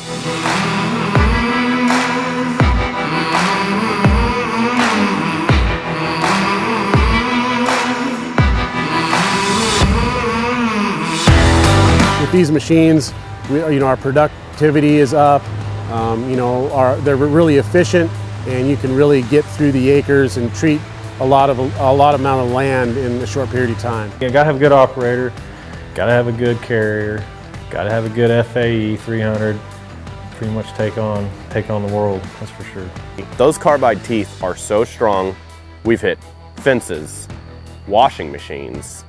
With these machines, our productivity is up. They're really efficient, and you can really get through the acres and treat a lot amount of land in a short period of time. You gotta have a good operator, gotta have a good carrier, gotta have a good FAE 300. Pretty much take on the world, that's for sure. Those carbide teeth are so strong. We've hit fences, washing machines,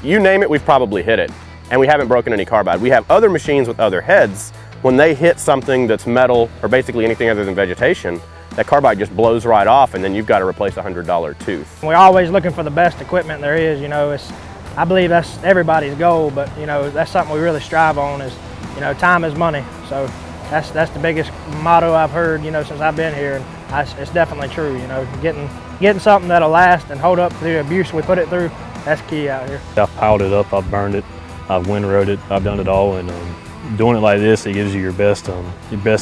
you name it, we've probably hit it. And we haven't broken any carbide. We have other machines with other heads. When they hit something that's metal or basically anything other than vegetation, that carbide just blows right off, and then you've got to replace a $100 tooth. We're always looking for the best equipment there is. I believe that's everybody's goal, but that's something we really strive on is, time is money. So that's the biggest motto I've heard, since I've been here, and it's definitely true. Getting something that'll last and hold up to the abuse we put it through, that's key out here. I've piled it up, I've burned it, I've windrowed it, I've done it all, and doing it like this, it gives you your best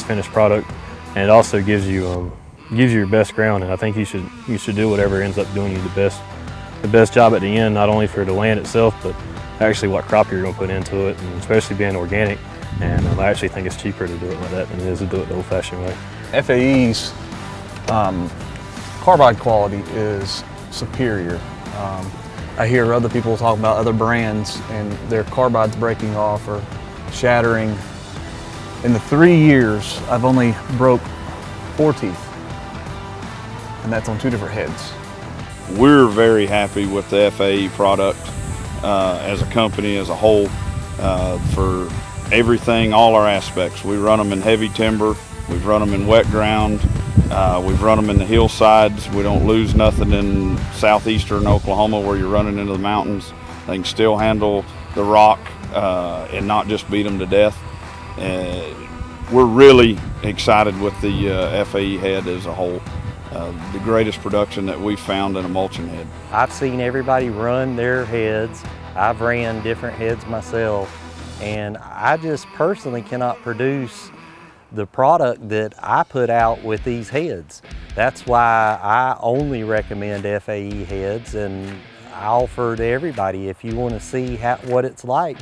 finished product, and it also gives you your best ground. And I think you should do whatever ends up doing you the best job at the end, not only for the land itself, but actually what crop you're going to put into it, and especially being organic. And I actually think it's cheaper to do it like that than it is to do it the old-fashioned way. FAE's carbide quality is superior. I hear other people talk about other brands and their carbides breaking off or shattering. In the 3 years, I've only broke 4 teeth, and that's on 2 different heads. We're very happy with the FAE product as a company as a whole for everything, all our aspects. We run them in heavy timber, we've run them in wet ground, we've run them in the hillsides. We don't lose nothing in southeastern Oklahoma where you're running into the mountains. They can still handle the rock and not just beat them to death. We're really excited with the FAE head as a whole. The greatest production that we've found in a mulching head. I've seen everybody run their heads. I've ran different heads myself, and I just personally cannot produce the product that I put out with these heads. That's why I only recommend FAE heads, and I offer to everybody, if you want to see what it's like,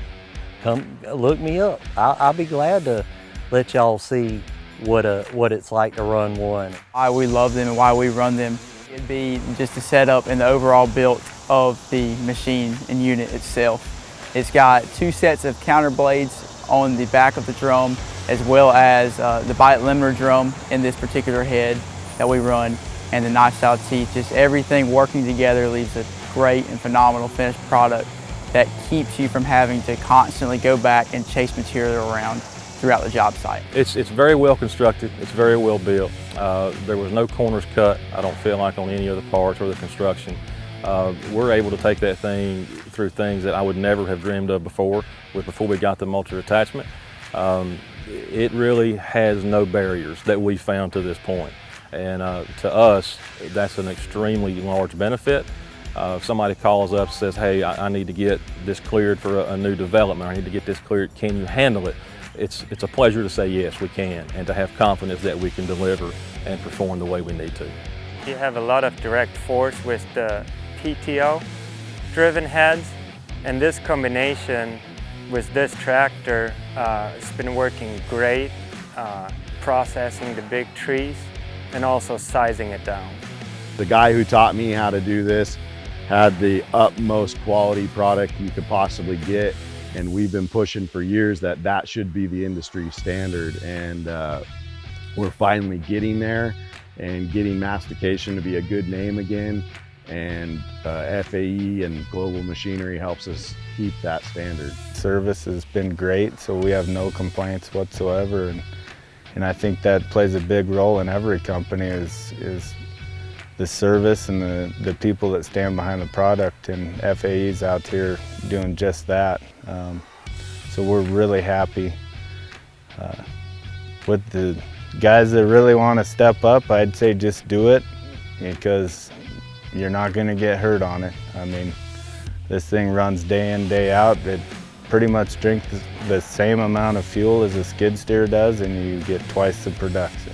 come look me up. I'll be glad to let y'all see what it's like to run one. Why we love them and why we run them. It'd be just the setup and the overall build of the machine and unit itself. It's got 2 sets of counter blades on the back of the drum, as well as the bite limiter drum in this particular head that we run, and the knife style teeth. Just everything working together leaves a great and phenomenal finished product that keeps you from having to constantly go back and chase material around throughout the job site. It's very well constructed, it's very well built. There was no corners cut, I don't feel like, on any of the parts or the construction. We're able to take that thing through things that I would never have dreamed of before we got the mulcher attachment. It really has no barriers that we found to this point. And to us, that's an extremely large benefit. If somebody calls up and says, hey, I need to get this cleared for a new development, I need to get this cleared, can you handle it? It's a pleasure to say yes, we can, and to have confidence that we can deliver and perform the way we need to. You have a lot of direct force with the PTO driven heads, and this combination with this tractor, it's been working great, processing the big trees and also sizing it down. The guy who taught me how to do this had the utmost quality product you could possibly get, and we've been pushing for years that should be the industry standard, and we're finally getting there and getting mastication to be a good name again, and FAE and Global Machinery helps us keep that standard. Service has been great, so we have no complaints whatsoever, and I think that plays a big role in every company is the service and the people that stand behind the product, and FAE's out here doing just that. So we're really happy. With the guys that really want to step up, I'd say just do it, because you're not going to get hurt on it. I mean, this thing runs day in, day out. pretty much drink the same amount of fuel as a skid steer does, and you get twice the production.